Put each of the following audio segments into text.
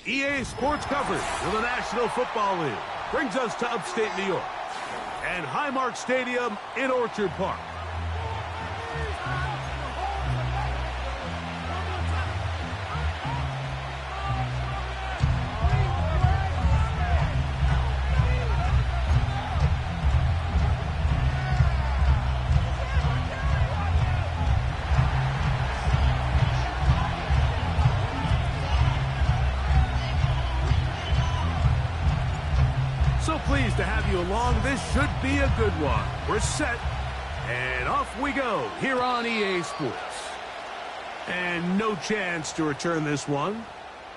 EA Sports coverage of the National Football League brings us to upstate New York and Highmark Stadium in Orchard Park. So pleased to have you along. This should be a good one. We're set, and off we go here on EA Sports. And no chance to return this one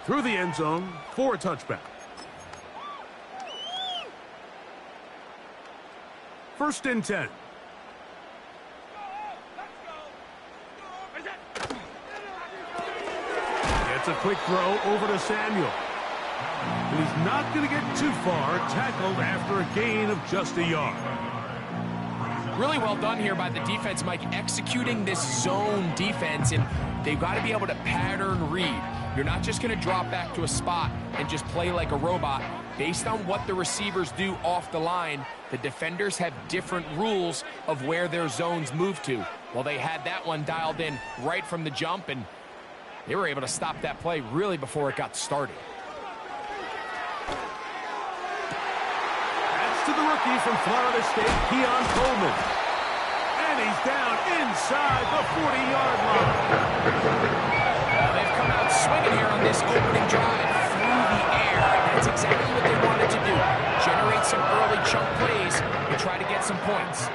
through the end zone for a touchback. First and 10. Gets a quick throw over to Samuel. He's not going to get too far, tackled after a gain of just a yard. Really well done here by the defense, Mike, executing this zone defense, and they've got to be able to pattern read. You're not just going to drop back to a spot and just play like a robot. Based on what the receivers do off the line, the defenders have different rules of where their zones move to. Well, they had that one dialed in right from the jump, and they were able to stop that play really before it got started. To the rookie from Florida State, Keon Coleman. And he's down inside the 40-yard line. They've come out swinging here on this opening drive through the air. That's exactly what they wanted to do. Generate some early chunk plays and try to get some points.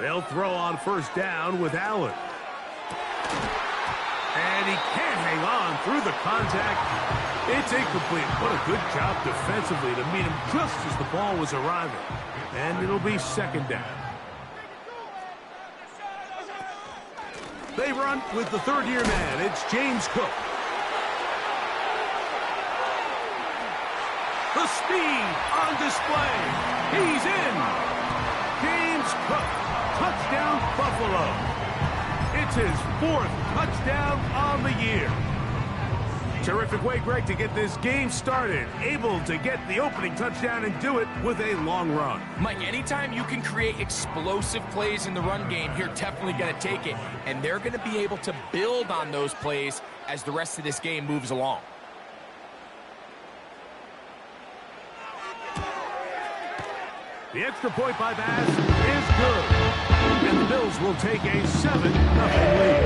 They'll throw on first down with Allen. And he can't hang on through the contact. It's incomplete. What a good job defensively to meet him just as the ball was arriving. And it'll be second down. They run with the third-year man. It's James Cook. The speed on display. He's in. James Cook. Touchdown, Buffalo. It's his fourth touchdown on the year. Terrific way, Greg, to get this game started. Able to get the opening touchdown and do it with a long run. Mike, anytime you can create explosive plays in the run game, you're definitely going to take it. And they're going to be able to build on those plays as the rest of this game moves along. The extra point by Bass is good. And the Bills will take a 7-0 lead.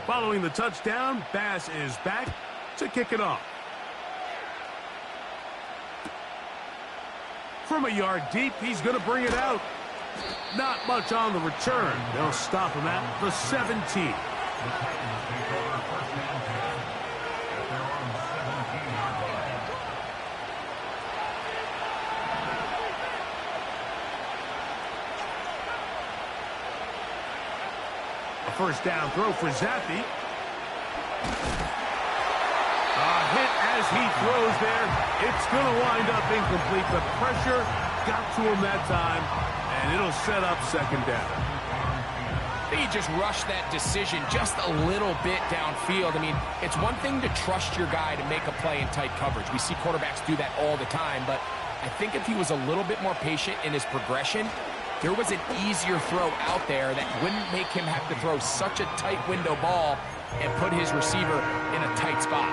Following the touchdown, Bass is back to kick it off. From a yard deep, he's going to bring it out. Not much on the return. They'll stop him at the 17. A first down throw for Zappi. A hit as he throws there. It's going to wind up incomplete. The pressure got to him that time, and it'll set up second down. He just rushed that decision just a little bit downfield. I mean, it's one thing to trust your guy to make a play in tight coverage. We see quarterbacks do that all the time, but I think if he was a little bit more patient in his progression, there was an easier throw out there that wouldn't make him have to throw such a tight window ball and put his receiver in a tight spot.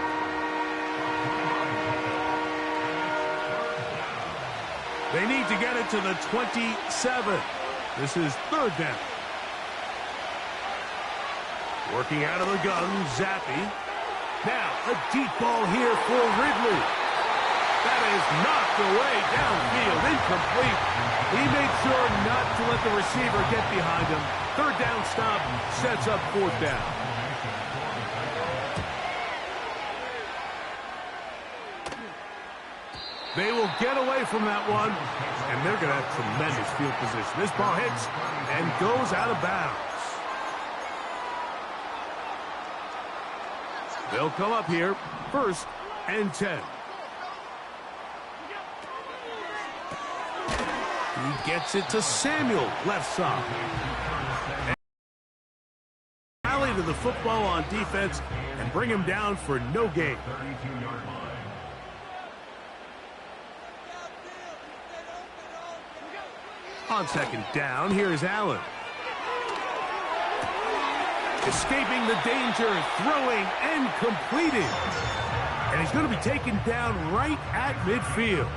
They need to get it to the 27. This is third down. Working out of the gun, Zappi. Now, a deep ball here for Ridley. That is knocked away downfield, incomplete. He made sure not to let the receiver get behind him. Third down stop sets up fourth down. They will get away from that one, and they're going to have tremendous field position. This ball hits and goes out of bounds. They'll come up here, 1st and 10. He gets it to Samuel, left side. Rally to the football on defense and bring him down for no gain. On 2nd down, here's Allen. Escaping the danger, throwing and completing. And he's going to be taken down right at midfield.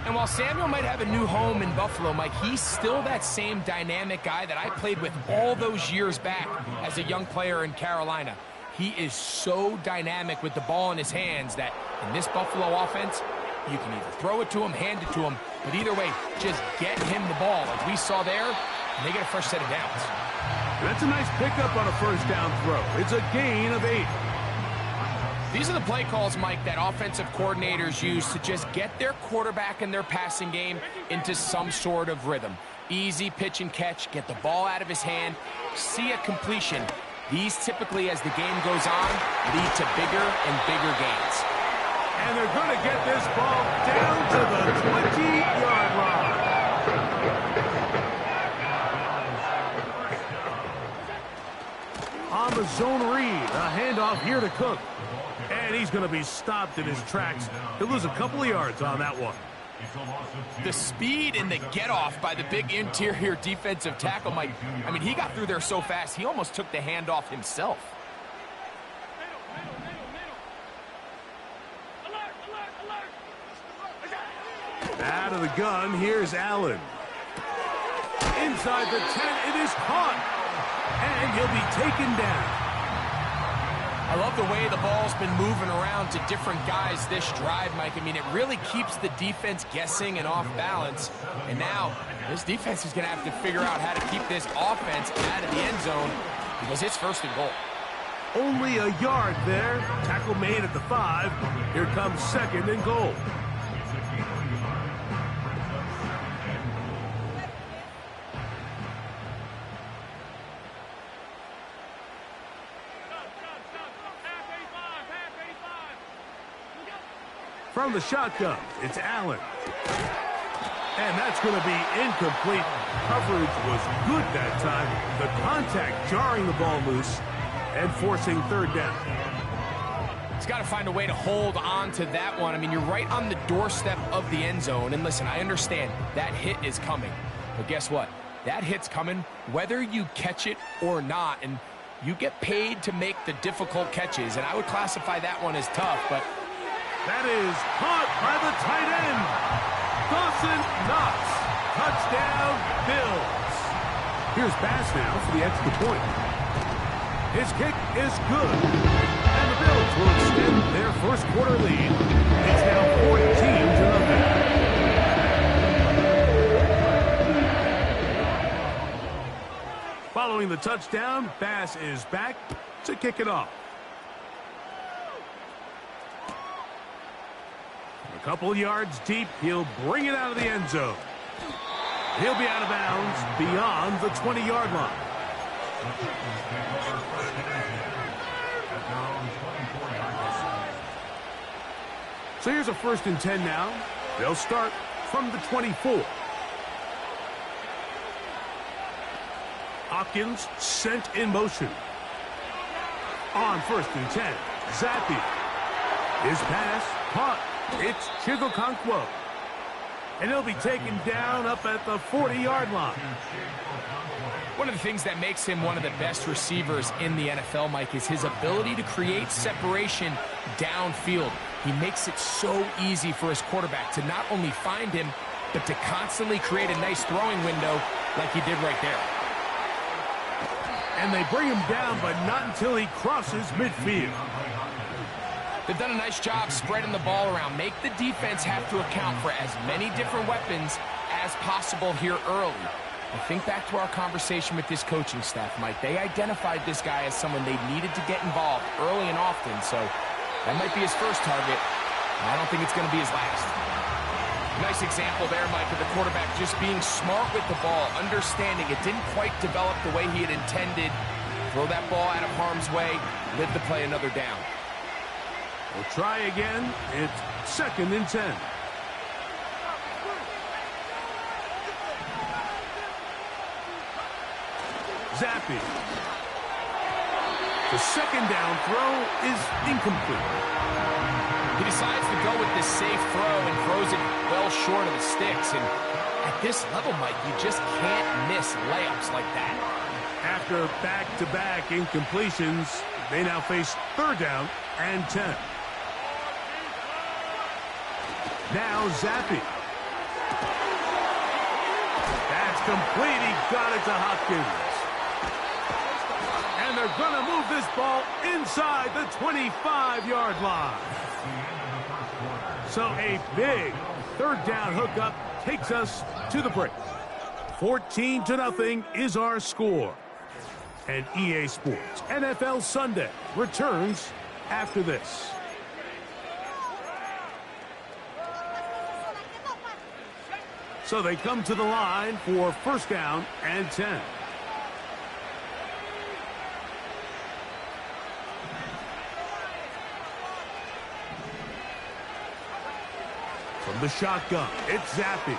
And while Samuel might have a new home in Buffalo, Mike, he's still that same dynamic guy that I played with all those years back as a young player in Carolina. He is so dynamic with the ball in his hands that in this Buffalo offense, you can either throw it to him, hand it to him, but either way, just get him the ball like we saw there, and they get a first set of downs. That's a nice pickup on a 1st down throw. It's a gain of 8. These are the play calls, Mike, that offensive coordinators use to just get their quarterback and their passing game into some sort of rhythm. Easy pitch and catch, get the ball out of his hand, see a completion. These typically, as the game goes on, lead to bigger and bigger gains. And they're going to get this ball down to the 20-yard line. On the zone read, a handoff here to Cook. And he's going to be stopped in his tracks. He'll lose a couple of yards on that one. The speed and the get-off by the big interior defensive tackle, Mike. I mean, he got through there so fast, he almost took the handoff himself. Out of the gun, here's Allen. Inside the 10, it is caught. And he'll be taken down. I love the way the ball's been moving around to different guys this drive, Mike. I mean, it really keeps the defense guessing and off balance. And now, this defense is going to have to figure out how to keep this offense out of the end zone because it's 1st and goal. Only a yard there. Tackle made at the 5. Here comes 2nd and goal. From the shotgun, it's Allen. And that's going to be incomplete. Coverage was good that time. The contact jarring the ball loose and forcing 3rd down. He's got to find a way to hold on to that one. I mean, you're right on the doorstep of the end zone. And listen, I understand that hit is coming. But guess what? That hit's coming whether you catch it or not. And you get paid to make the difficult catches. And I would classify that one as tough, but that is caught by the tight end. Dawson Knox. Touchdown, Bills. Here's Bass now for the extra point. His kick is good. And the Bills will extend their 1st quarter lead. It's now 14-0. Following the touchdown, Bass is back to kick it off. A couple yards deep, he'll bring it out of the end zone. He'll be out of bounds beyond the 20-yard line. So here's a 1st and 10 now. They'll start from the 24. Hopkins sent in motion. On 1st and 10, Zappi. His pass caught. It's Chigokonkwo. And he'll be taken down up at the 40-yard line. One of the things that makes him one of the best receivers in the NFL, Mike, is his ability to create separation downfield. He makes it so easy for his quarterback to not only find him, but to constantly create a nice throwing window like he did right there. And they bring him down, but not until he crosses midfield. They've done a nice job spreading the ball around. Make the defense have to account for as many different weapons as possible here early. I think back to our conversation with this coaching staff, Mike. They identified this guy as someone they needed to get involved early and often, so that might be his first target. I don't think it's going to be his last. Nice example there, Mike, of the quarterback just being smart with the ball, understanding it didn't quite develop the way he had intended Throw that ball out of harm's way, live to play another down. We'll try again. It's 2nd and 10. Zappi. The 2nd down throw is incomplete. He decides to go with this safe throw and throws it well short of the sticks. And at this level, Mike, you just can't miss layups like that. After back-to-back incompletions, they now face 3rd down and 10. Now Zappi. That's complete. He got it to Hopkins. And they're going to move this ball inside the 25-yard line. So a big 3rd down hookup takes us to the break. 14-0 is our score. And EA Sports NFL Sunday returns after this. So they come to the line for 1st down and 10. From the shotgun, it's Zappi.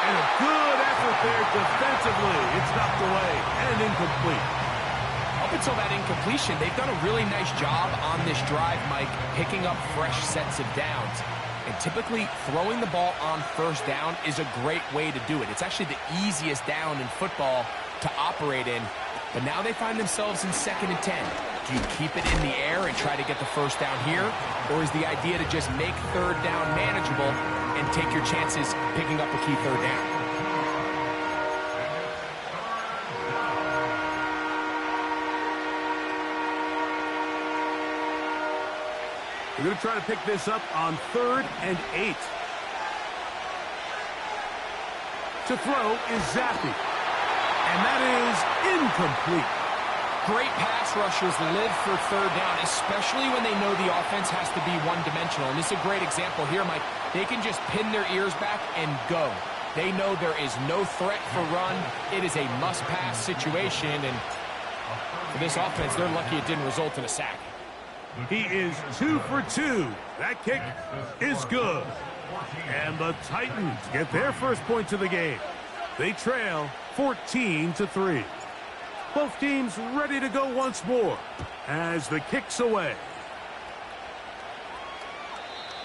And a good effort there defensively. It's knocked away and incomplete. Up until that incompletion, they've done a really nice job on this drive, Mike, picking up fresh sets of downs. And typically, throwing the ball on 1st down is a great way to do it. It's actually the easiest down in football to operate in. But now they find themselves in 2nd and 10. Do you keep it in the air and try to get the 1st down here? Or is the idea to just make 3rd down manageable and take your chances picking up a key 3rd down? We're going to try to pick this up on 3rd and 8. To throw is Zappi. And that is incomplete. Great pass rushers live for 3rd down, especially when they know the offense has to be one-dimensional. And this is a great example here, Mike. They can just pin their ears back and go. They know there is no threat for run. It is a must-pass situation. And for this offense, they're lucky it didn't result in a sack. He is 2 for 2. That kick is good. And the Titans get their first points of the game. They trail 14-3. Both teams ready to go once more as the kick's away.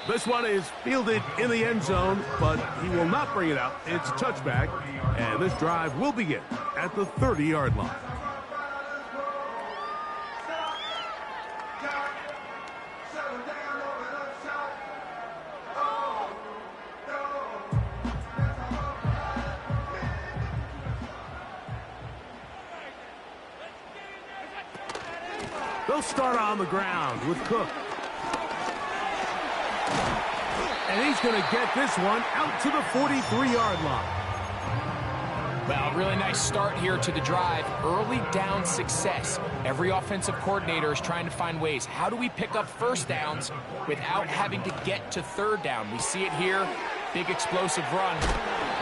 This one is fielded in the end zone, but he will not bring it out. It's touchback, and this drive will begin at the 30-yard line. They'll start on the ground with Cook. And he's going to get this one out to the 43-yard line. Well, really nice start here to the drive. Early down success. Every offensive coordinator is trying to find ways. How do we pick up 1st downs without having to get to 3rd down? We see it here. Big explosive run.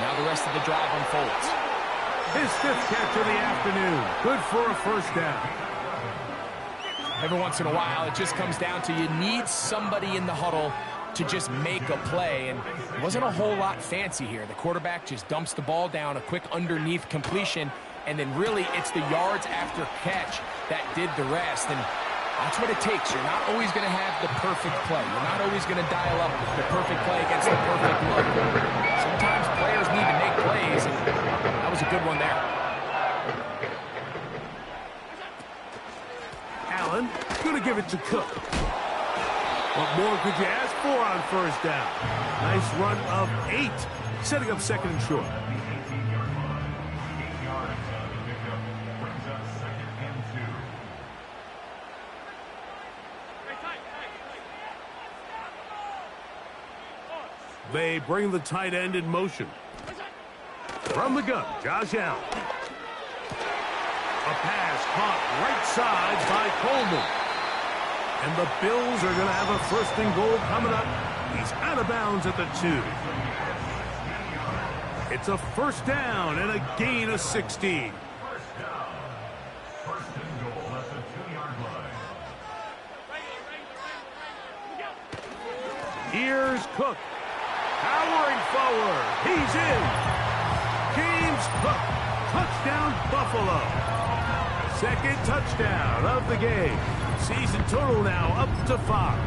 Now the rest of the drive unfolds. His 5th catch of the afternoon. Good for a 1st down. Every once in a while, it just comes down to you need somebody in the huddle to just make a play, and it wasn't a whole lot fancy here. The quarterback just dumps the ball down, a quick underneath completion, and then really it's the yards after catch that did the rest, and that's what it takes. You're not always going to have the perfect play. You're not always going to dial up the perfect play against the perfect look. Sometimes players need to make plays, and that was a good one there. Allen going to give it to Cook. What more could you ask for on 1st down? Nice run of 8, setting up 2nd and short. They bring the tight end in motion. From the gun, Josh Allen. A pass caught right side by Coleman. And the Bills are going to have a 1st and goal coming up. He's out of bounds at the 2. It's a 1st down and a gain of 16. Here's Cook. Powering forward. He's in. James Cook. Touchdown, Buffalo. Second touchdown of the game. Season total now up to 5.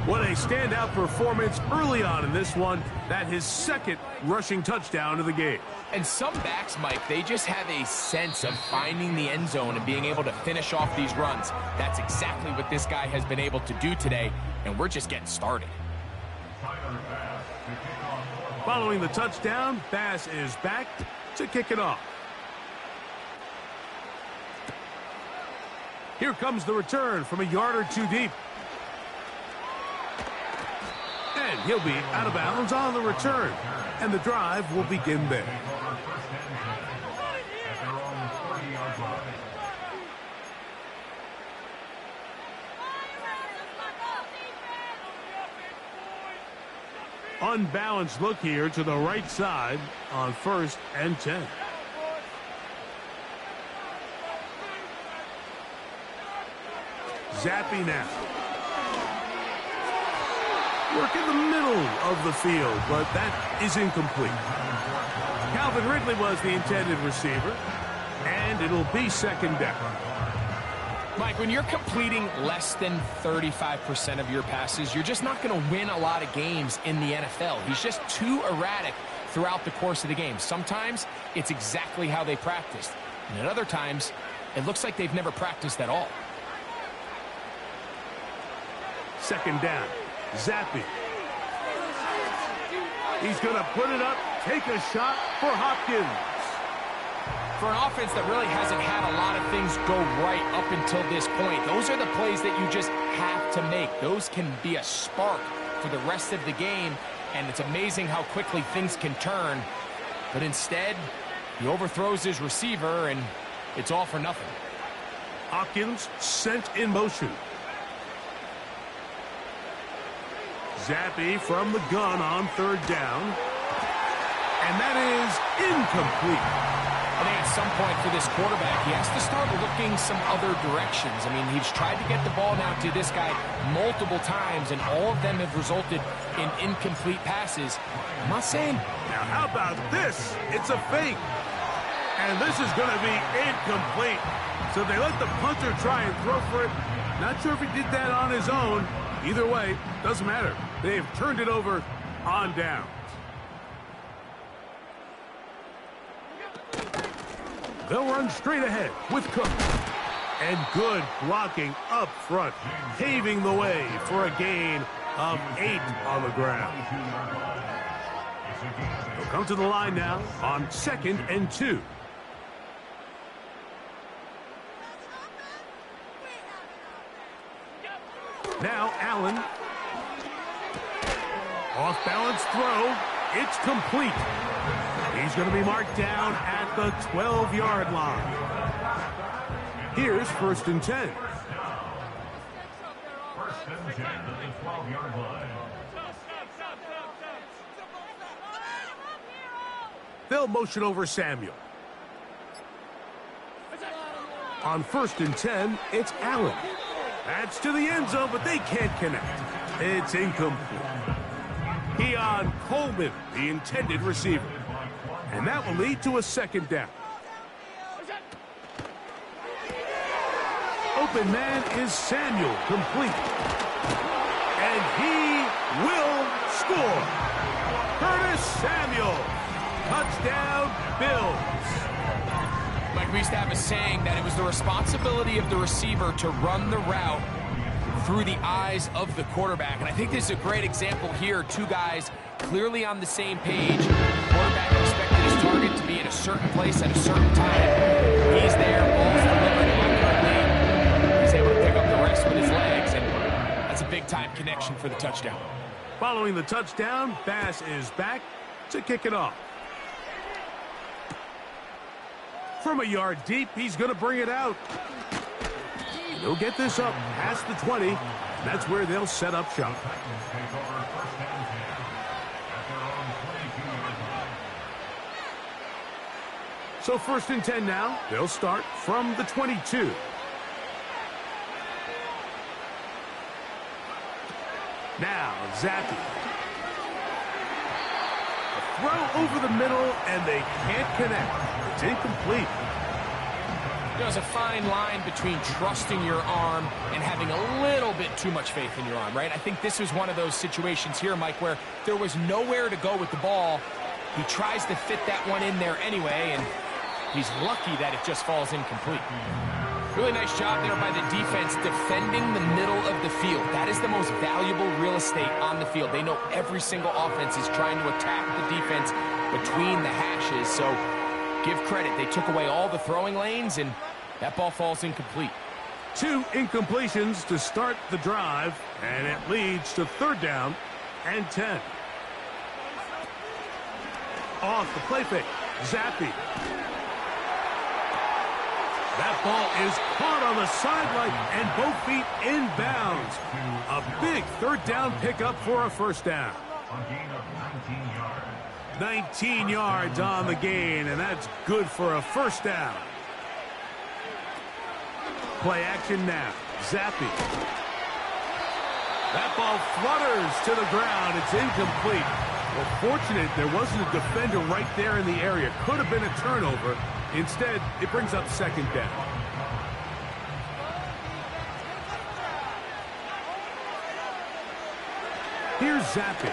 What a standout performance early on in this one. That his second rushing touchdown of the game. And some backs, Mike, they just have a sense of finding the end zone and being able to finish off these runs. That's exactly what this guy has been able to do today, and we're just getting started. Following the touchdown, Bass is back to kick it off. Here comes the return from a yard or two deep. And he'll be out of bounds on the return. And the drive will begin there. Unbalanced look here to the right side on 1st and 10. Zappy now. Work in the middle of the field, but that is incomplete. Calvin Ridley was the intended receiver, and it'll be second down. Mike, when you're completing less than 35% of your passes, you're just not going to win a lot of games in the NFL. He's just too erratic throughout the course of the game. Sometimes it's exactly how they practiced, and at other times it looks like they've never practiced at all. Second down. Zappy. He's going to put it up, take a shot for Hopkins. For an offense that really hasn't had a lot of things go right up until this point, those are the plays that you just have to make. Those can be a spark for the rest of the game, and it's amazing how quickly things can turn. But instead, he overthrows his receiver, and it's all for nothing. Hopkins sent in motion. Zappy from the gun on 3rd down. And that is incomplete. I think at some point for this quarterback, he has to start looking some other directions. I mean, he's tried to get the ball now to this guy multiple times, and all of them have resulted in incomplete passes. I'm not saying. Now, how about this? It's a fake. And this is going to be incomplete. So they let the punter try and throw for it. Not sure if he did that on his own. Either way, doesn't matter. They've turned it over on downs. They'll run straight ahead with Cook. And good blocking up front, paving the way for a gain of 8 on the ground. They'll come to the line now on 2nd and 2. Now Allen. Off-balance throw. It's complete. He's going to be marked down at the 12-yard line. Here's 1st and 10. 1st and 10 at the 12-yard line. They'll motion over Samuel. On 1st and 10, it's Allen. That's to the end zone, but they can't connect. It's incomplete. Keon Coleman, the intended receiver. And that will lead to a 2nd down. Open man is Samuel, complete. And he will score. Curtis Samuel. Touchdown, Bills. Like we used to have a saying that it was the responsibility of the receiver to run the route through the eyes of the quarterback. And I think this is a great example here. Two guys clearly on the same page. Quarterback expected his target to be in a certain place at a certain time. He's there, ball's delivered accurately. He's able to pick up the rest with his legs, and that's a big-time connection for the touchdown. Following the touchdown, Bass is back to kick it off. From a yard deep, he's going to bring it out. He'll get this up past the 20. That's where they'll set up shop. So 1st and 10 now. They'll start from the 22. Now, Zappi. A throw over the middle, and they can't connect. It's incomplete. There's a fine line between trusting your arm and having a little bit too much faith in your arm, right? I think this was one of those situations here, Mike, where there was nowhere to go with the ball. He tries to fit that one in there anyway, and he's lucky that it just falls incomplete. Really nice job there by the defense defending the middle of the field. That is the most valuable real estate on the field. They know every single offense is trying to attack the defense between the hashes, so give credit. They took away all the throwing lanes, and that ball falls incomplete. 2 incompletions to start the drive, and it leads to 3rd down and 10. Off the play fake, Zappi. That ball is caught on the sideline, and both feet inbounds. A big 3rd down pickup for a 1st down. A gain of 19 yards. 19 yards on the gain, and that's good for a 1st down. Play action now. Zappi. That ball flutters to the ground. It's incomplete. Well, fortunate there wasn't a defender right there in the area. Could have been a turnover. Instead, it brings up 2nd down. Here's Zappi.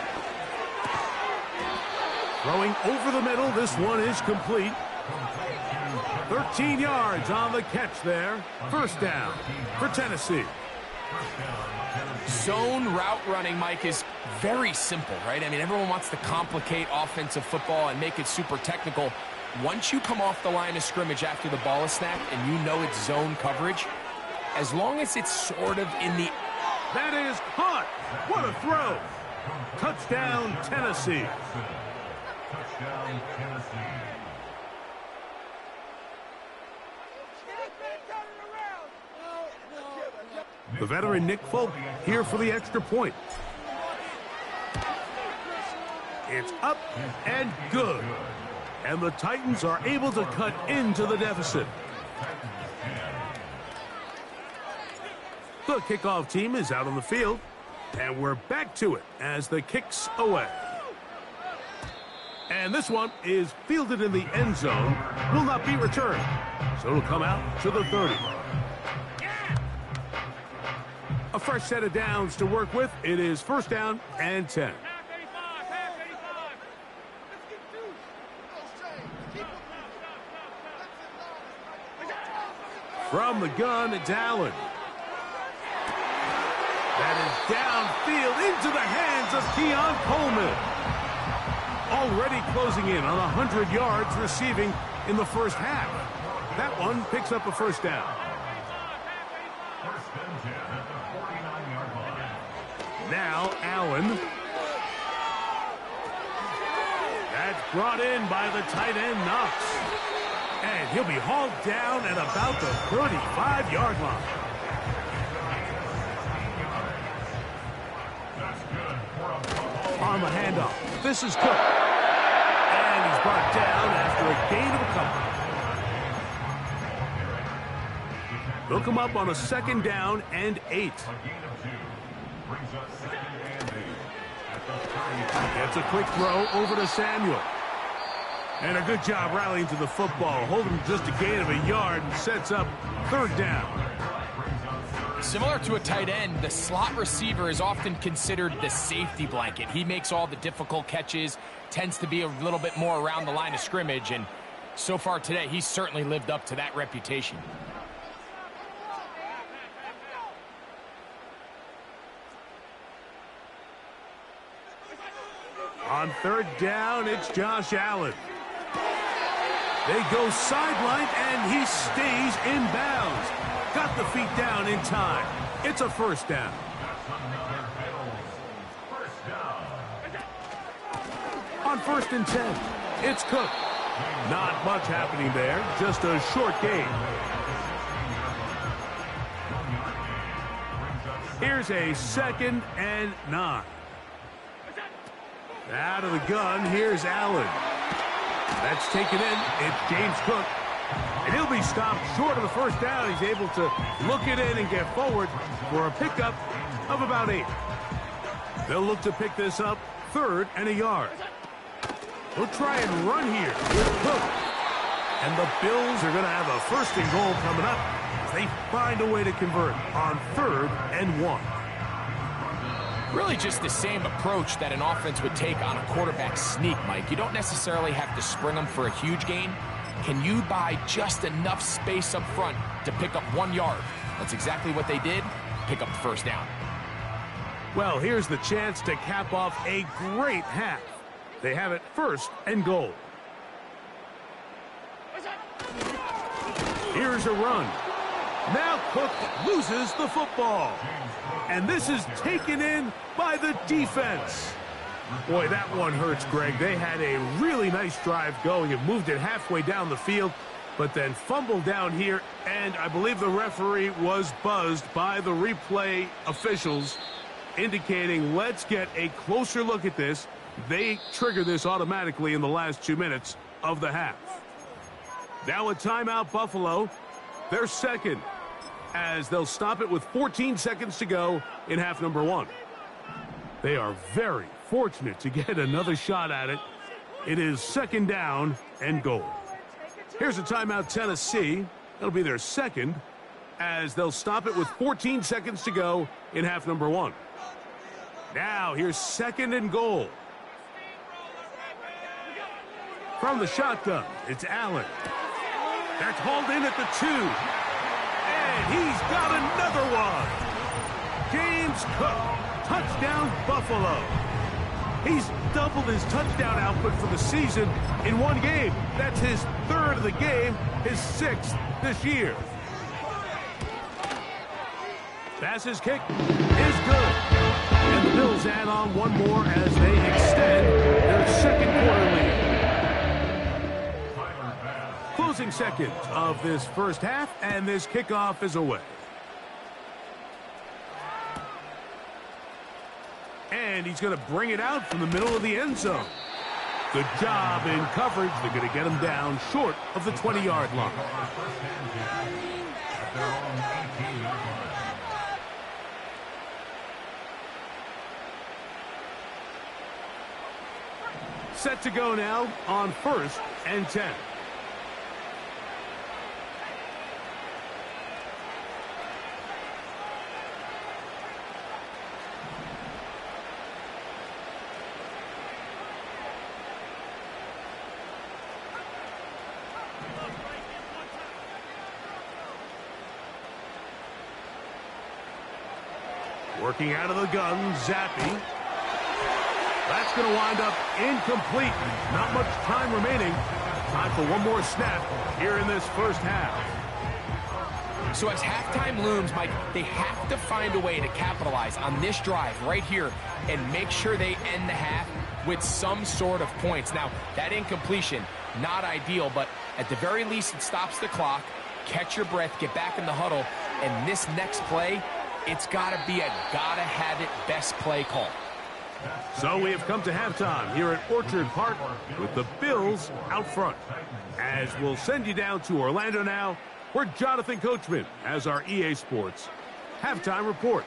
Throwing over the middle. This one is complete. 13 yards on the catch there. 1st down for Tennessee. Zone route running, Mike, is very simple, right? I mean, everyone wants to complicate offensive football and make it super technical. Once you come off the line of scrimmage after the ball is snapped and you know it's zone coverage, as long as it's sort of in the... That is caught. What a throw. Touchdown, Tennessee. Touchdown, Tennessee. The veteran Nick Folk here for the extra point. It's up and good. And the Titans are able to cut into the deficit. The kickoff team is out on the field. And we're back to it as the kick's away. And this one is fielded in the end zone. Will not be returned. So it'll come out to the 30. A fresh set of downs to work with. It is 1st down and 10. From the gun, it's Allen. That is downfield into the hands of Keon Coleman. Already closing in on 100 yards receiving in the 1st half. That one picks up a 1st down. 1st and 10 at the 49-yard line. Now Allen. That's brought in by the tight end Knox. And he'll be hauled down at about the 35-yard line. On the handoff, this is Cook. And he's brought down after a gain of a couple. They'll come up on a 2nd down and 8. Gets a quick throw over to Samuel. And a good job rallying to the football, holding just a gain of a yard and sets up 3rd down. Similar to a tight end, the slot receiver is often considered the safety blanket. He makes all the difficult catches, tends to be a little bit more around the line of scrimmage, and so far today, he's certainly lived up to that reputation. On 3rd down, it's Josh Allen. They go sideline, and he stays in bounds. Got the feet down in time. It's a 1st down. On 1st and 10, it's Cook. Not much happening there, just a short gain. Here's a 2nd and 9. Out of the gun, here's Allen. That's taken in. It's James Cook. And he'll be stopped short of the 1st down. He's able to look it in and get forward for a pickup of about 8. They'll look to pick this up 3rd and a yard. They'll try and run here with Cook. And the Bills are going to have a 1st and goal coming up as they find a way to convert on 3rd and 1. Really just the same approach that an offense would take on a quarterback sneak, Mike. You don't necessarily have to spring them for a huge gain. Can you buy just enough space up front to pick up 1 yard? That's exactly what they did. Pick up the 1st down. Well, here's the chance to cap off a great half. They have it 1st and goal. Here's a run. Now Cook loses the football. And this is taken in by the defense. Boy, that one hurts, Greg. They had a really nice drive going. It moved it halfway down the field, but then fumbled down here. And I believe the referee was buzzed by the replay officials, indicating let's get a closer look at this. They trigger this automatically in the last 2 minutes of the half. Now a timeout, Buffalo. They're 2nd, as they'll stop it with 14 seconds to go in half number 1. They are very fortunate to get another shot at it. It is 2nd down and goal. Here's a timeout, Tennessee. That'll be their 2nd, as they'll stop it with 14 seconds to go in half number 1. Now here's 2nd and goal. From the shotgun, it's Allen. That's hauled in at the 2. And he's got another one. James Cook, touchdown Buffalo. He's doubled his touchdown output for the season in 1 game. That's his 3rd of the game, his 6th this year. Pass kick is good. And the Bills add on 1 more as they extend their 2nd quarter lead. Closing seconds of this 1st half, and this kickoff is away. And he's going to bring it out from the middle of the end zone. Good job in coverage. They're going to get him down short of the 20-yard line. Set to go now on 1st and 10. Working out of the gun, Zappe. That's going to wind up incomplete. Not much time remaining. Time for 1 more snap here in this 1st half. So as halftime looms, Mike, they have to find a way to capitalize on this drive right here and make sure they end the half with some sort of points. Now, that incompletion, not ideal, but at the very least it stops the clock. Catch your breath, get back in the huddle, and this next play, it's got to be a gotta-have-it best play call. So we have come to halftime here at Orchard Park with the Bills out front. As we'll send you down to Orlando now, where Jonathan Coachman has our EA Sports halftime report.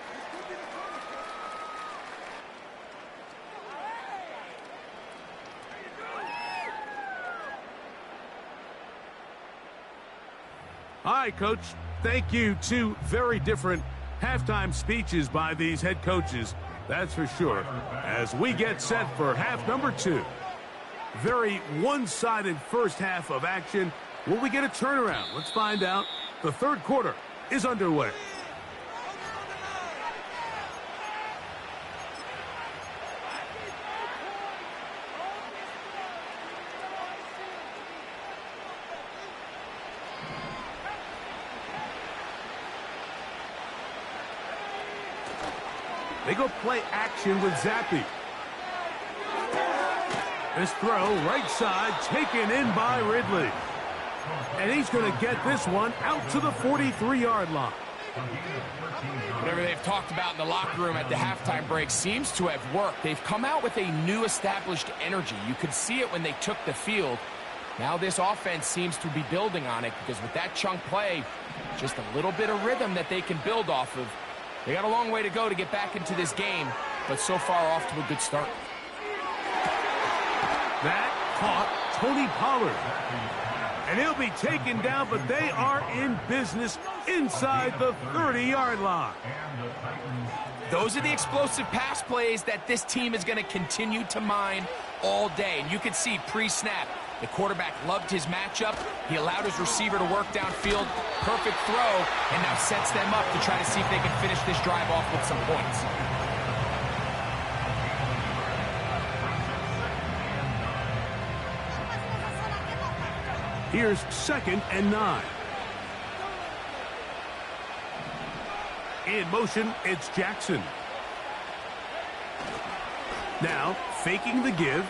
All right, Coach. Thank you. 2 very different halftime speeches by these head coaches. That's for sure. As we get set for half number 2. Very one-sided 1st half of action. Will we get a turnaround? Let's find out. The 3rd quarter is underway. They go play action with Zappe. This throw, right side, taken in by Ridley. And he's going to get this one out to the 43-yard line. Whatever they've talked about in the locker room at the halftime break seems to have worked. They've come out with a new established energy. You could see it when they took the field. Now this offense seems to be building on it because with that chunk play, just a little bit of rhythm that they can build off of. They got a long way to go to get back into this game, but so far off to a good start. That caught Tony Pollard. And he'll be taken down, but they are in business inside the 30-yard line. Those are the explosive pass plays that this team is going to continue to mine all day. And you can see pre-snap, the quarterback loved his matchup. He allowed his receiver to work downfield. Perfect throw, and now sets them up to try to see if they can finish this drive off with some points. Here's 2nd and 9. In motion, it's Jackson. Now, faking the give.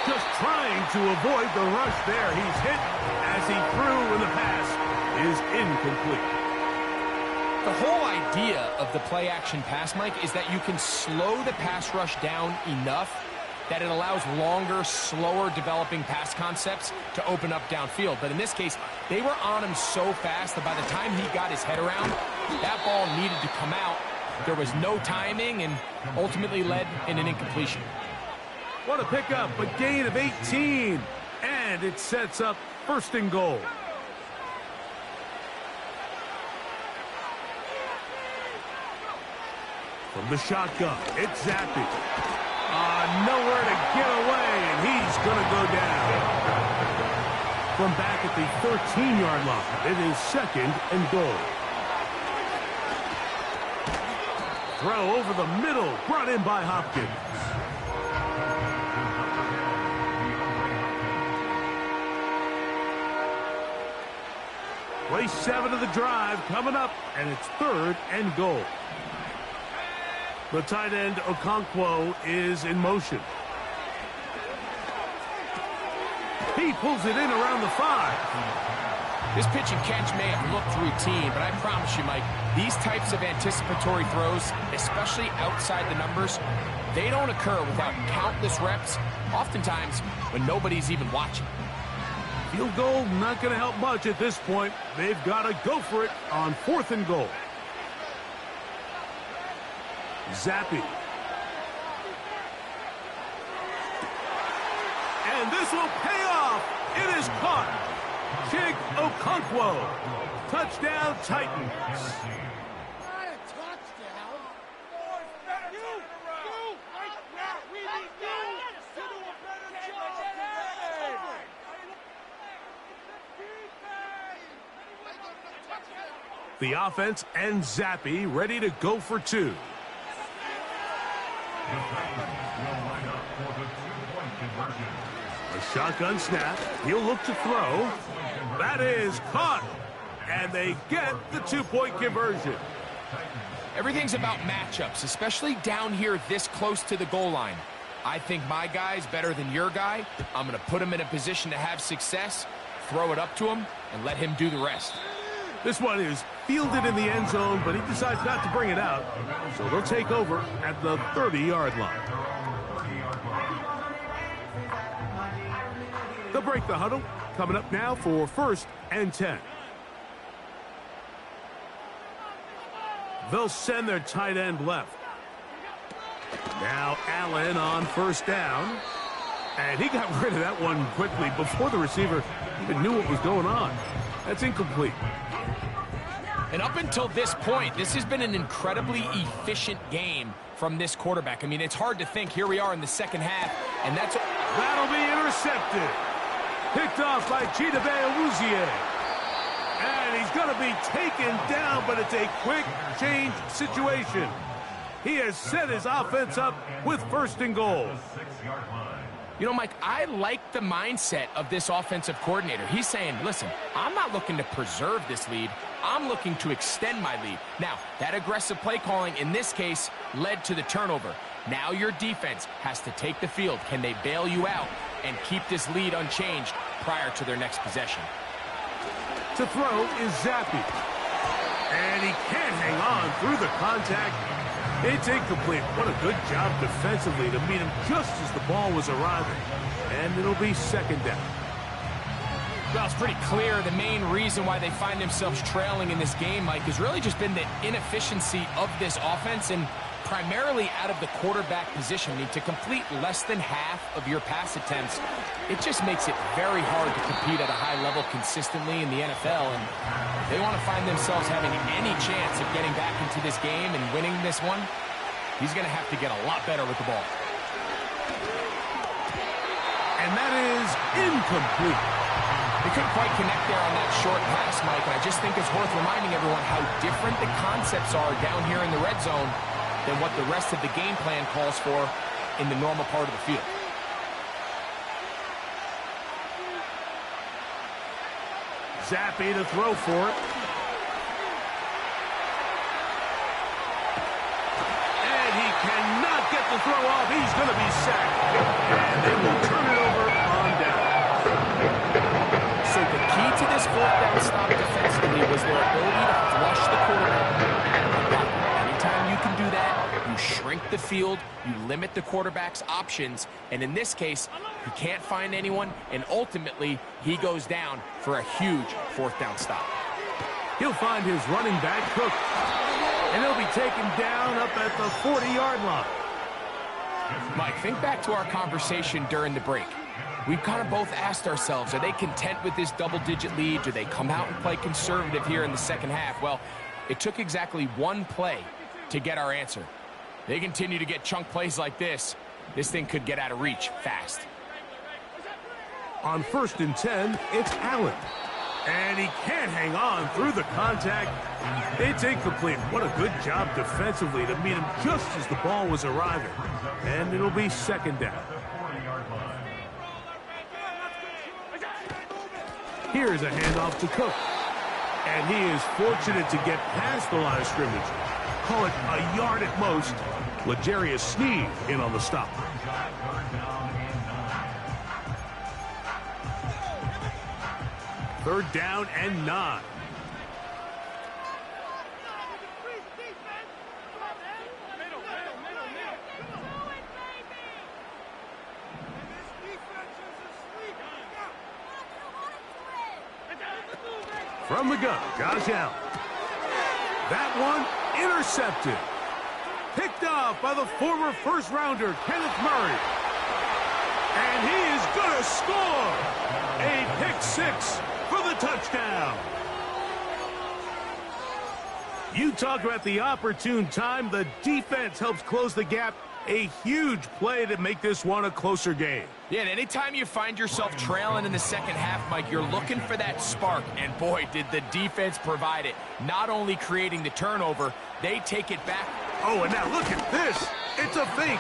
Just trying to avoid the rush there. He's hit as he threw, and the pass is incomplete. The whole idea of the play-action pass, Mike, is that you can slow the pass rush down enough that it allows longer, slower developing pass concepts to open up downfield. But in this case, they were on him so fast that by the time he got his head around, that ball needed to come out. There was no timing and ultimately led in an incompletion. What a pickup, a gain of 18. And it sets up 1st and goal. From the shotgun, it's Zappi. Nowhere to get away, and he's going to go down. From back at the 13-yard line, it is 2nd and goal. Throw over the middle, brought in by Hopkins. Play 7 of the drive coming up, and it's 3rd and goal. The tight end, UNK-RT, is in motion. He pulls it in around the 5. This pitch and catch may have looked routine, but I promise you, Mike, these types of anticipatory throws, especially outside the numbers, they don't occur without countless reps, oftentimes when nobody's even watching. Field goal not going to help much at this point. They've got to go for it on 4th and goal. Zappi. And this will pay off. It is caught. Chig UNK-RT. Touchdown, Titans. The offense and Zappi ready to go for 2. A shotgun snap. He'll look to throw. That is caught. And they get the 2-point conversion. Everything's about matchups, especially down here this close to the goal line. I think my guy's better than your guy. I'm going to put him in a position to have success, throw it up to him, and let him do the rest. This one is fielded in the end zone, but he decides not to bring it out. So they'll take over at the 30-yard line. They'll break the huddle. Coming up now for 1st and 10. They'll send their tight end left. Now Allen on 1st down. And he got rid of that one quickly before the receiver even knew what was going on. That's incomplete. And up until this point, this has been an incredibly efficient game from this quarterback. I mean, it's hard to think. Here we are in the 2nd half, and that'll be intercepted. Picked off by Chidobe Awuzie. And he's going to be taken down, but it's a quick change situation. He has set his offense up with 1st and goal. You know, Mike, I like the mindset of this offensive coordinator. He's saying, listen, I'm not looking to preserve this lead. I'm looking to extend my lead. Now, that aggressive play calling in this case led to the turnover. Now your defense has to take the field. Can they bail you out and keep this lead unchanged prior to their next possession? To throw is Zappi. And he can't hang on through the contact. It's incomplete. What a good job defensively to meet him just as the ball was arriving. And it'll be 2nd down. Well, it's pretty clear the main reason why they find themselves trailing in this game, Mike, has really just been the inefficiency of this offense and primarily out of the quarterback position. I mean, to complete less than half of your pass attempts, it just makes it very hard to compete at a high level consistently in the NFL. And if they want to find themselves having any chance of getting back into this game and winning this one, he's going to have to get a lot better with the ball. And that is incomplete. They couldn't quite connect there on that short pass, Mike, and I just think it's worth reminding everyone how different the concepts are down here in the red zone than what the rest of the game plan calls for in the normal part of the field. Zappy to throw for it. And he cannot get the throw off. He's going to be sacked. And they will turn it over on down. So the key to this fourth down stop defensively was their ability to flush the quarterback. Anytime you can do that, you shrink the field, you limit the quarterback's options, and in this case, he can't find anyone, and ultimately, he goes down for a huge fourth down stop. He'll find his running back, Cook, and he'll be taken down up at the 40-yard line. Mike, think back to our conversation during the break. We've kind of both asked ourselves, are they content with this double-digit lead? Do they come out and play conservative here in the second half? Well, it took exactly one play to get our answer. They continue to get chunk plays like this. This thing could get out of reach fast. On 1st and 10, it's Allen. And he can't hang on through the contact. It's incomplete. What a good job defensively to meet him just as the ball was arriving. And it'll be 2nd down. Here's a handoff to Cook. And he is fortunate to get past the line of scrimmage. Call it a yard at most. L'Jarius Sneed in on the stop. Third down and 9. From the gun, Josh Allen. That one intercepted. Picked off by the former first-rounder, Kenneth Murray. And he is going to score. A pick 6 for the touchdown. You talk about the opportune time. The defense helps close the gap. A huge play to make this one a closer game. Yeah, and anytime you find yourself trailing in the second half, Mike, you're looking for that spark. And boy, did the defense provide it. Not only creating the turnover, they take it back. Oh, and now look at this. It's a fake.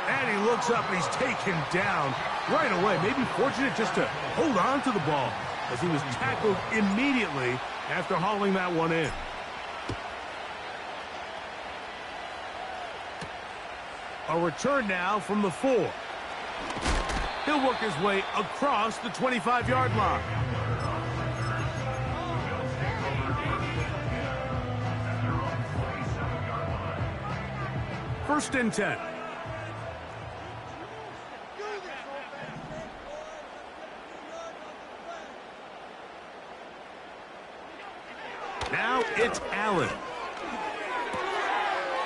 And he looks up and he's taken down right away. Maybe fortunate just to hold on to the ball as he was tackled immediately after hauling that one in. A return now from the 4. He'll work his way across the 25-yard line. First and 10. Now it's Allen.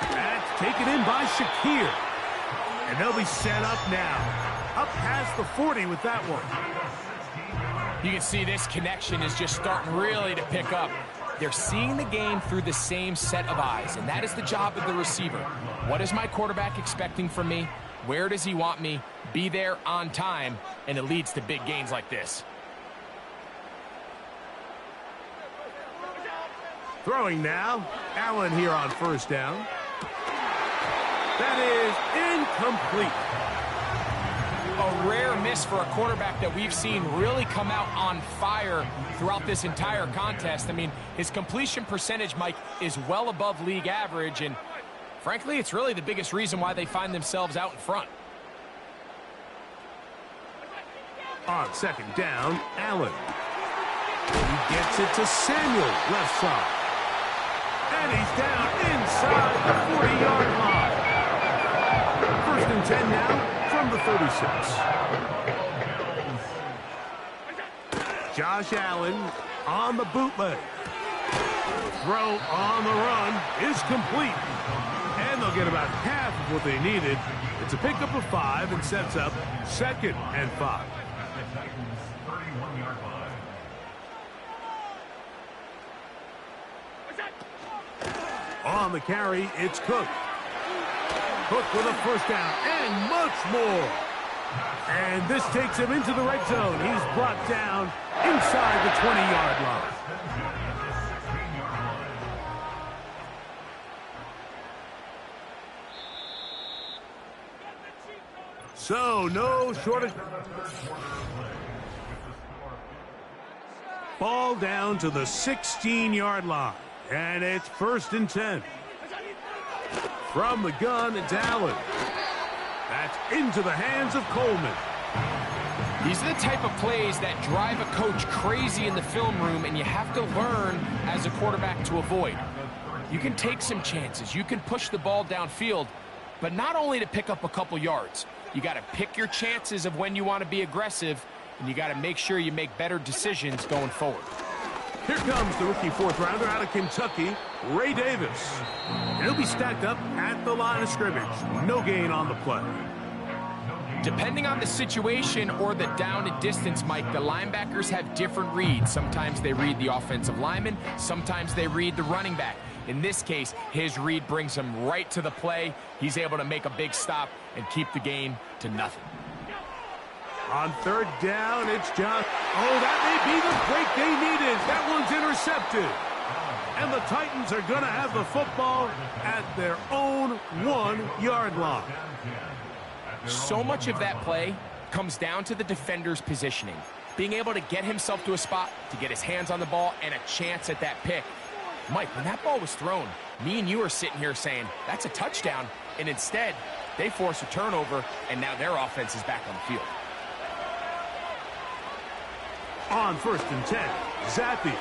That's taken in by Shakir. And they'll be set up now. Up past the 40 with that one. You can see this connection is just starting really to pick up. They're seeing the game through the same set of eyes, and that is the job of the receiver. What is my quarterback expecting from me? Where does he want me? Be there on time, and it leads to big gains like this. Throwing now. Allen here on first down. That is incomplete. A rare miss for a quarterback that we've seen really come out on fire throughout this entire contest. I mean, his completion percentage, Mike, is well above league average, and frankly, it's really the biggest reason why they find themselves out in front. On second down, Allen. He gets it to Samuel, left side. And he's down inside the 40-yard line. First and 10 now from the 36. Josh Allen on the bootleg. Throw on the run is complete. And they'll get about half of what they needed. It's a pickup of 5 and sets up 2nd and 5. The Titans 31-yard line. On the carry, it's Cook. Cook with a first down and much more. And this takes him into the red zone. He's brought down inside the 20-yard line. So, no shortage. Ball down to the 16-yard line. And it's 1st and 10. From the gun, it's Allen. That's into the hands of Coleman. These are the type of plays that drive a coach crazy in the film room, and you have to learn as a quarterback to avoid. You can take some chances. You can push the ball downfield, but not only to pick up a couple yards. You got to pick your chances of when you want to be aggressive, and you got to make sure you make better decisions going forward. Here comes the rookie 4th-rounder out of Kentucky, Ray Davis. He'll be stacked up at the line of scrimmage. No gain on the play. Depending on the situation or the down and distance, Mike, the linebackers have different reads. Sometimes they read the offensive lineman. Sometimes they read the running back. In this case, his read brings him right to the play. He's able to make a big stop and keep the game to nothing. On 3rd down, it's John. Oh, that may be the break they needed. That one's intercepted. And the Titans are going to have the football at their own 1-yard line. So much of that play comes down to the defender's positioning. Being able to get himself to a spot, to get his hands on the ball, and a chance at that pick. Mike, when that ball was thrown, me and you are sitting here saying, that's a touchdown. And instead, they force a turnover, and now their offense is back on the field. On 1st and 10, Zappi. A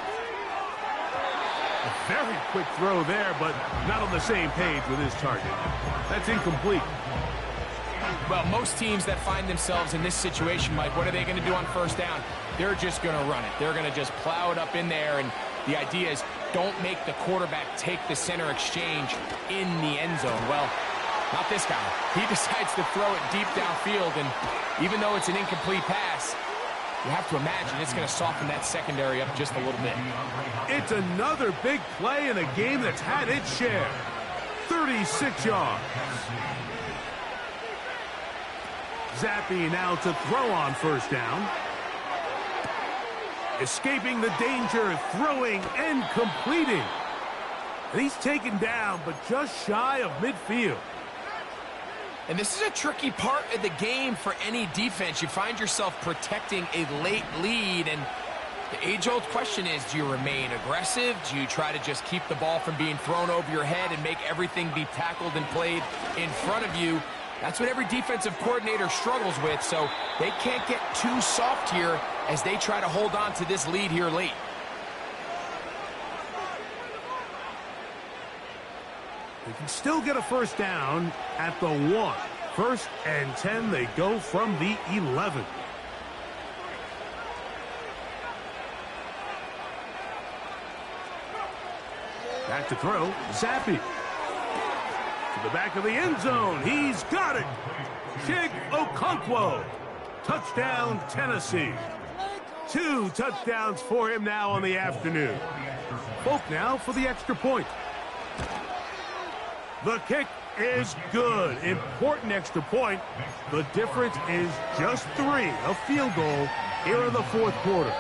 very quick throw there, but not on the same page with his target. That's incomplete. Well, most teams that find themselves in this situation, Mike, what are they going to do on 1st down? They're just going to run it. They're going to just plow it up in there, and the idea is don't make the quarterback take the center exchange in the end zone. Well, not this guy. He decides to throw it deep downfield, and even though it's an incomplete pass, you have to imagine it's going to soften that secondary up just a little bit. It's another big play in a game that's had its share. 36 yards. Zappi now to throw on 1st down. Escaping the danger, throwing and completing. And he's taken down, but just shy of midfield. And this is a tricky part of the game for any defense. You find yourself protecting a late lead, and the age-old question is, do you remain aggressive? Do you try to just keep the ball from being thrown over your head and make everything be tackled and played in front of you? That's what every defensive coordinator struggles with, so they can't get too soft here as they try to hold on to this lead here late. They can still get a 1st down at the 1. 1st and 10, they go from the 11. Back to throw, Zappi. To the back of the end zone, he's got it. Chig Okonkwo. Touchdown, Tennessee. 2 touchdowns for him now on the afternoon. Folk now for the extra point. The kick is good. Important extra point. The difference is just 3. A field goal here in the 4th quarter.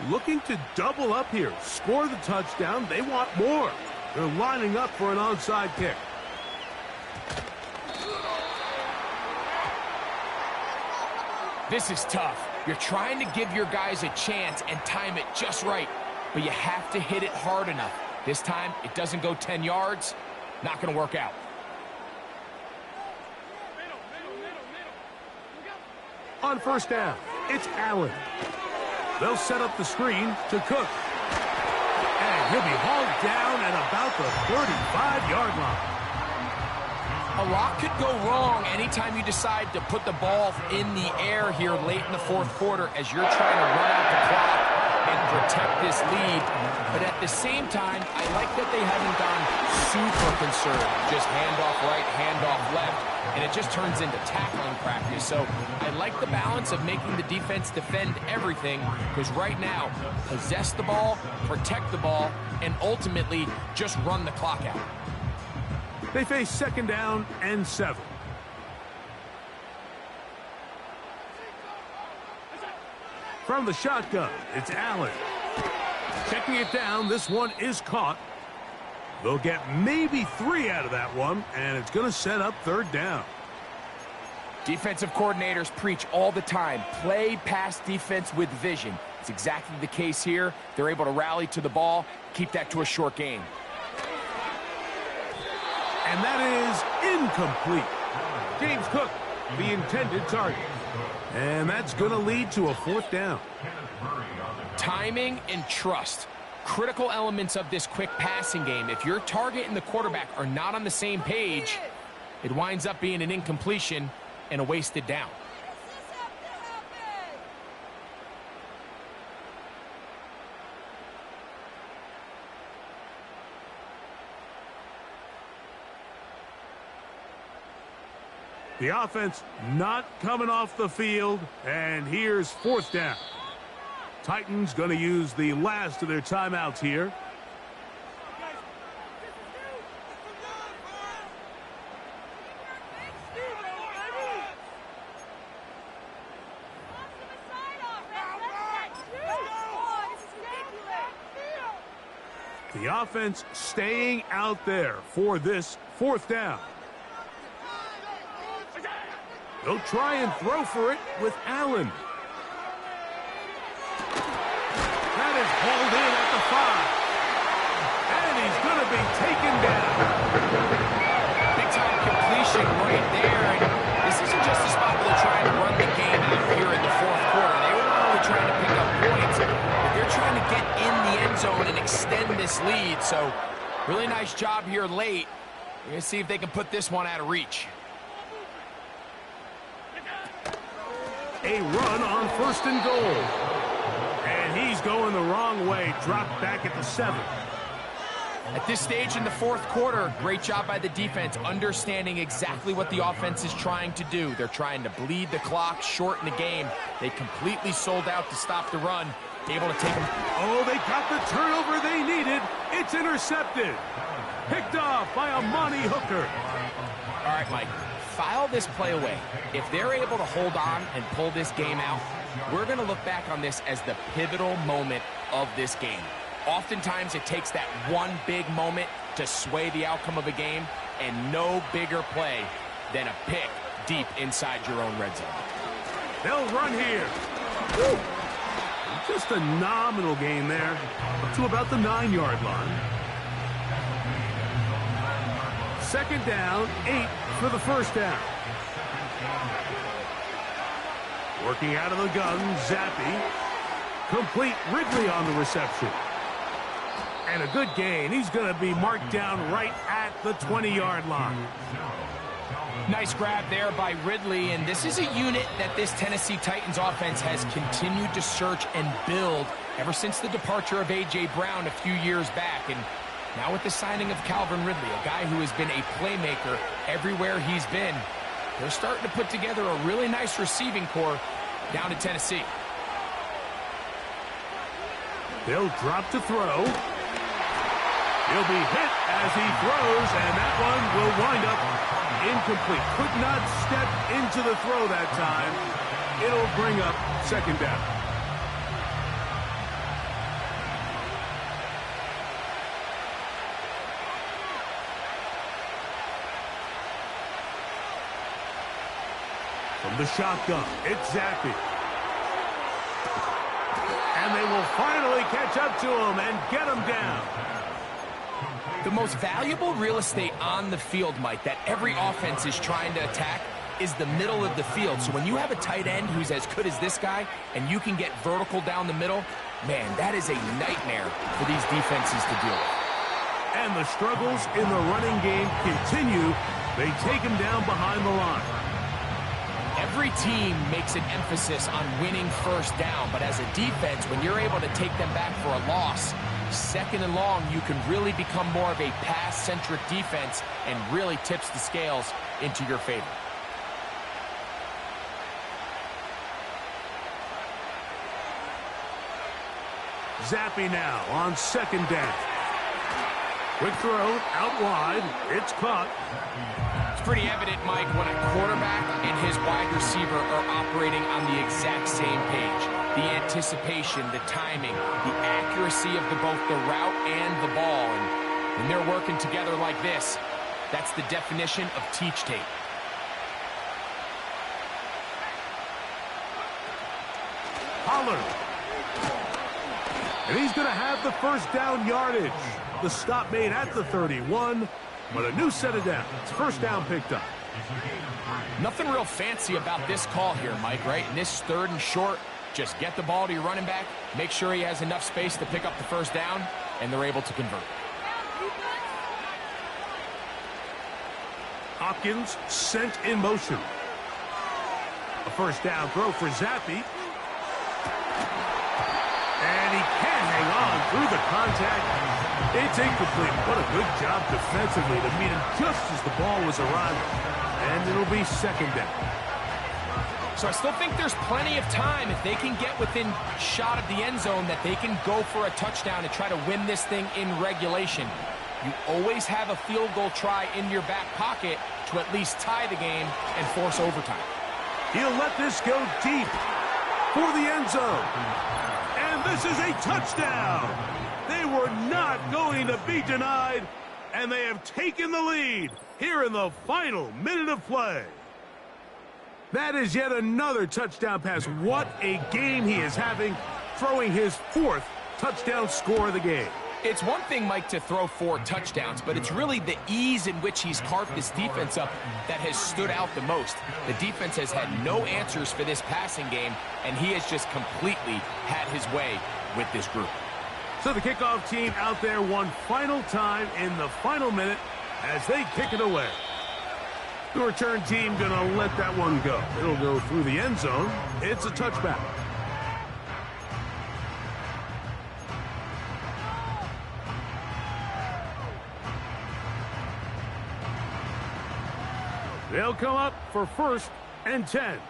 Looking to double up here. Score the touchdown. They want more. They're lining up for an onside kick. This is tough. You're trying to give your guys a chance and time it just right, but you have to hit it hard enough. This time, it doesn't go 10 yards. Not going to work out. On 1st down, it's Allen. They'll set up the screen to Cook. And he'll be hauled down at about the 35-yard A lot could go wrong anytime you decide to put the ball in the air here late in the fourth quarter as you're trying to run out the clock and protect this lead. But at the same time, I like that they haven't gone super conservative. Just handoff right, handoff left, and it just turns into tackling practice. So I like the balance of making the defense defend everything, because right now, possess the ball, protect the ball, and ultimately just run the clock out. They face 2nd down and 7. From the shotgun, it's Allen. Checking it down, this one is caught. They'll get maybe 3 out of that one, and it's going to set up 3rd down. Defensive coordinators preach all the time, play pass defense with vision. It's exactly the case here. They're able to rally to the ball, keep that to a short gain. And that is incomplete. James Cook, the intended target. And that's going to lead to a 4th down. Timing and trust. Critical elements of this quick passing game. If your target and the quarterback are not on the same page, it winds up being an incompletion and a wasted down. The offense not coming off the field, and here's 4th down. Titans going to use the last of their timeouts here. The offense staying out there for this 4th down. They'll try and throw for it with Allen. That is hauled in at the 5. And he's going to be taken down. Big-time completion right there. And this isn't just a spot where they're trying to run the game out here in the fourth quarter. They were not only trying to pick up points, but they're trying to get in the end zone and extend this lead. So, really nice job here late. We're going to see if they can put this one out of reach. A run on 1st and goal. And he's going the wrong way. Dropped back at the 7. At this stage in the fourth quarter, great job by the defense, understanding exactly what the offense is trying to do. They're trying to bleed the clock, shorten the game. They completely sold out to stop the run, able to take them. Oh, they got the turnover they needed. It's intercepted. Picked off by Amani Hooker. All right, Mike. File this play away. If they're able to hold on and pull this game out, we're going to look back on this as the pivotal moment of this game. Oftentimes, it takes that one big moment to sway the outcome of a game, and no bigger play than a pick deep inside your own red zone. They'll run here. Woo. Just a nominal gain there, up to about the 9-yard line. 2nd down, 8 for the 1st down. Working out of the gun, Zappi. Complete, Ridley on the reception. And a good gain. He's going to be marked down right at the 20-yard line. Nice grab there by Ridley, and this is a unit that this Tennessee Titans offense has continued to search and build ever since the departure of A.J. Brown a few years back. And now with the signing of Calvin Ridley, a guy who has been a playmaker everywhere he's been, they're starting to put together a really nice receiving core down in Tennessee. They'll drop to throw. He'll be hit as he throws, and that one will wind up incomplete. Could not step into the throw that time. It'll bring up 2nd down. From the shotgun, it's Zappi. And they will finally catch up to him and get him down. The most valuable real estate on the field, Mike, that every offense is trying to attack is the middle of the field. So when you have a tight end who's as good as this guy and you can get vertical down the middle, man, that is a nightmare for these defenses to deal with. And the struggles in the running game continue. They take him down behind the line. Every team makes an emphasis on winning first down, but as a defense, when you're able to take them back for a loss, second and long, you can really become more of a pass-centric defense and really tips the scales into your favor. Zappe now on second down. Quick throw out wide. It's caught. It's pretty evident, Mike, when a quarterback and his wide receiver are operating on the exact same page. The anticipation, the timing, the accuracy of both the route and the ball. And when they're working together like this, that's the definition of teach tape. Pollard. And he's going to have the first down yardage. The stop made at the 31, but a new set of downs. First down picked up. Nothing real fancy about this call here, Mike, right? In this third and short, just get the ball to your running back, make sure he has enough space to pick up the first down, and they're able to convert. Hopkins sent in motion. A first down throw for Zappe. And he can't hang on through the contact. It's incomplete. What a good job defensively to meet him just as the ball was arriving. And it'll be second down. So I still think there's plenty of time if they can get within shot of the end zone that they can go for a touchdown and try to win this thing in regulation. You always have a field goal try in your back pocket to at least tie the game and force overtime. He'll let this go deep for the end zone. And this is a touchdown. They were not going to be denied, and they have taken the lead here in the final minute of play. That is yet another touchdown pass. What a game he is having, throwing his fourth touchdown score of the game. It's one thing, Mike, to throw 4 touchdowns, but it's really the ease in which he's carved this defense up that has stood out the most. The defense has had no answers for this passing game, and he has just completely had his way with this group. So the kickoff team out there one final time in the final minute as they kick it away. The return team going to let that one go. It'll go through the end zone. It's a touchback. They'll come up for first and 10.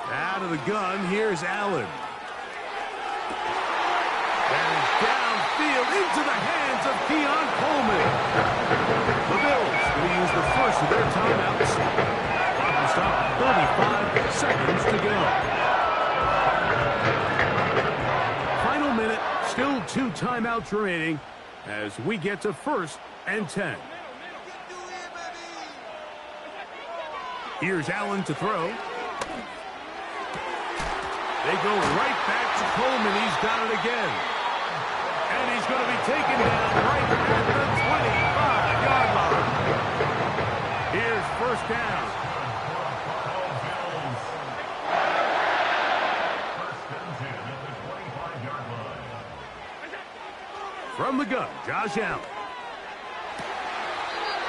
Out of the gun, here's Allen. And downfield into the hands of Keon Coleman. The Bills will use the first of their timeouts. Clock stop, 35 seconds to go. Final minute, still 2 timeouts remaining as we get to first and 10. Here's Allen to throw. They go right back to Coleman. He's got it again. And he's going to be taken down right at the 25-yard line. Here's first down. From the gun, Josh Allen.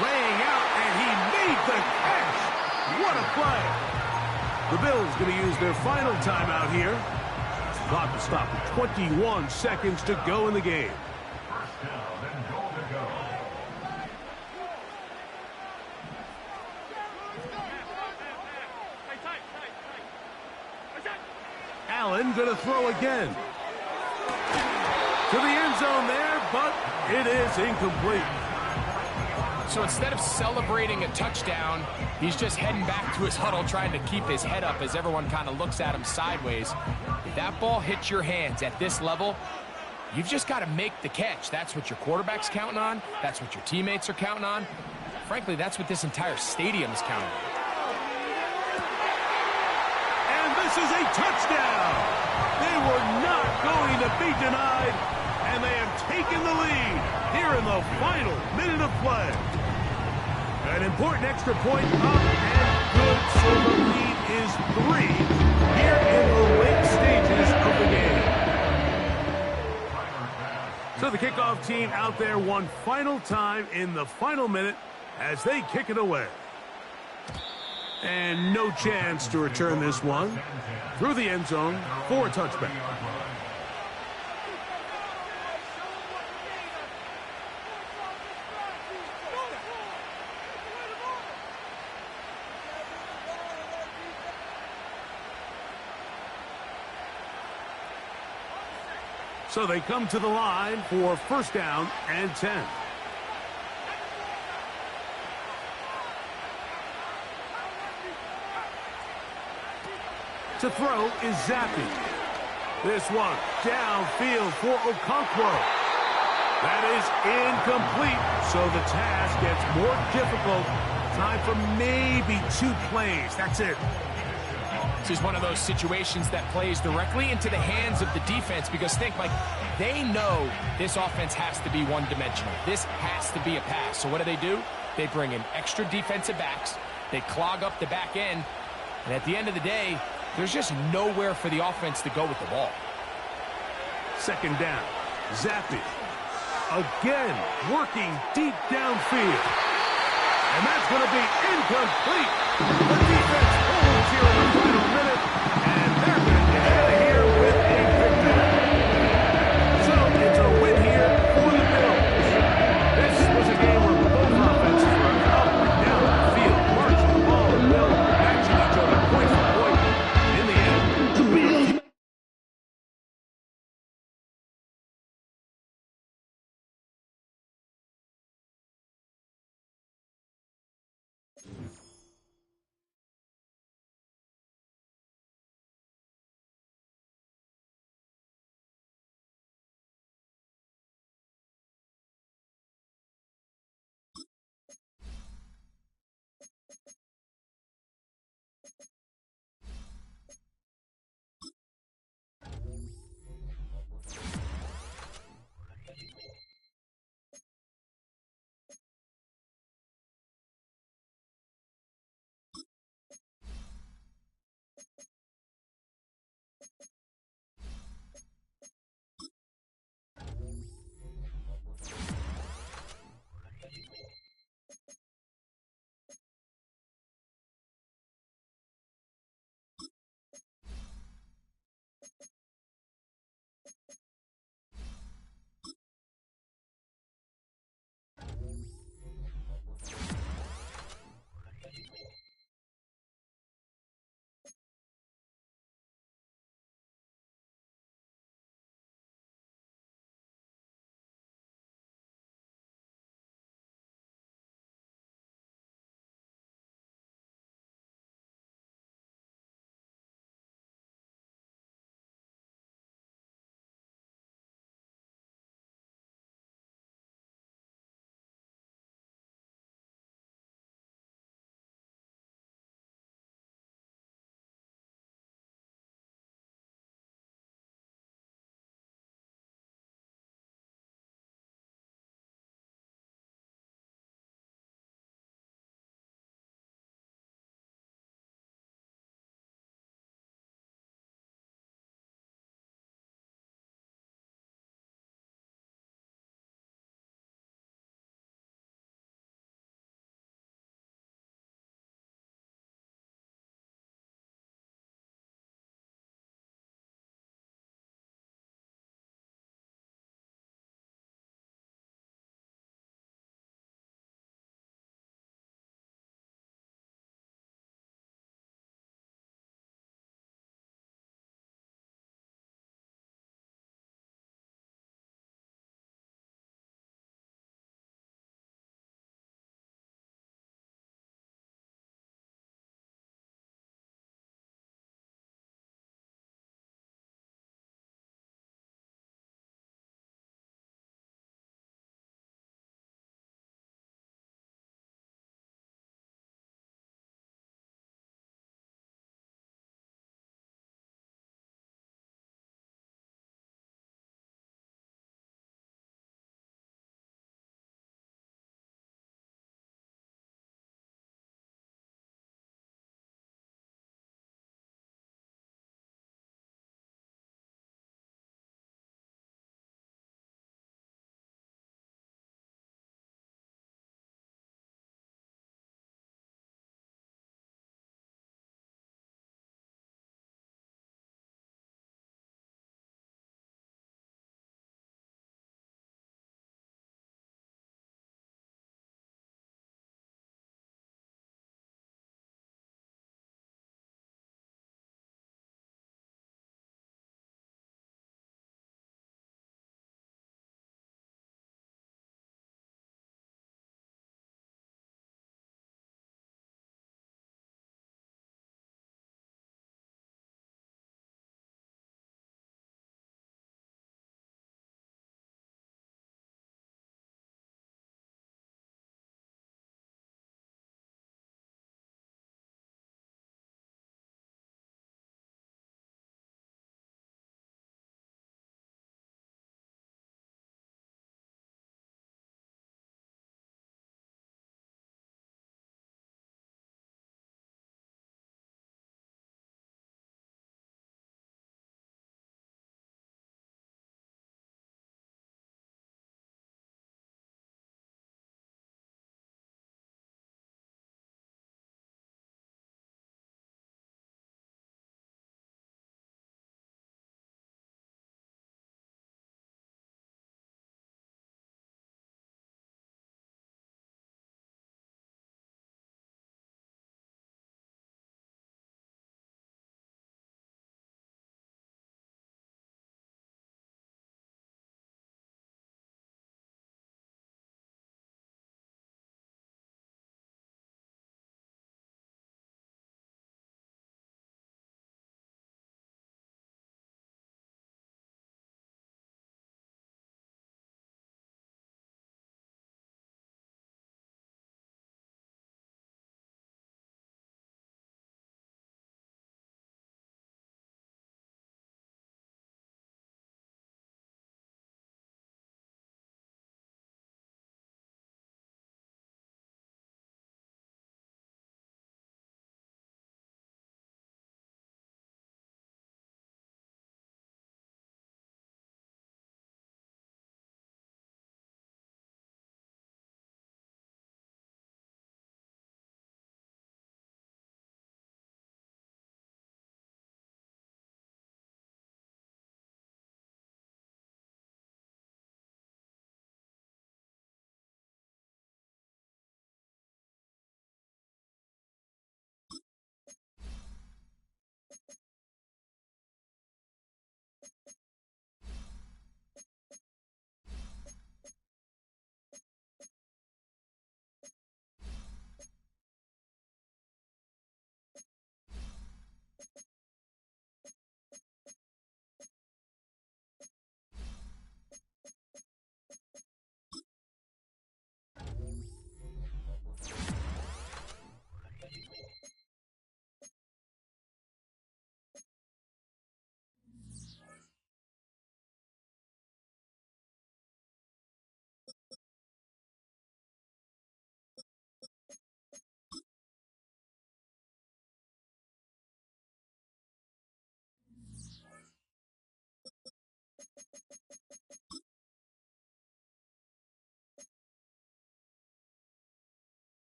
Laying out, and he made the catch. What a play. The Bills going to use their final timeout here. Clock to stop at 21 seconds to go in the game. First down and goal to go. Allen going to throw again. To the end zone there, but it is incomplete. So instead of celebrating a touchdown, he's just heading back to his huddle trying to keep his head up as everyone kind of looks at him sideways. If that ball hits your hands at this level, you've just got to make the catch. That's what your quarterback's counting on. That's what your teammates are counting on. Frankly, that's what this entire stadium is counting on. And this is a touchdown. They were not going to be denied, and they have taken the lead here in the final minute of play. An important extra point up and good, so the lead is 3 here in the late stages of the game. So the kickoff team out there one final time in the final minute as they kick it away. And no chance to return this one through the end zone for a touchback. So they come to the line for first down and 10. To throw is Zappi. This one downfield for Okonkwo. That is incomplete, so the task gets more difficult. Time for maybe 2 plays. That's it. This is one of those situations that plays directly into the hands of the defense because think, Mike, they know this offense has to be one-dimensional. This has to be a pass. So what do? They bring in extra defensive backs. They clog up the back end. And at the end of the day, there's just nowhere for the offense to go with the ball. Second down. Zappi. Again, working deep downfield. And that's going to be incomplete.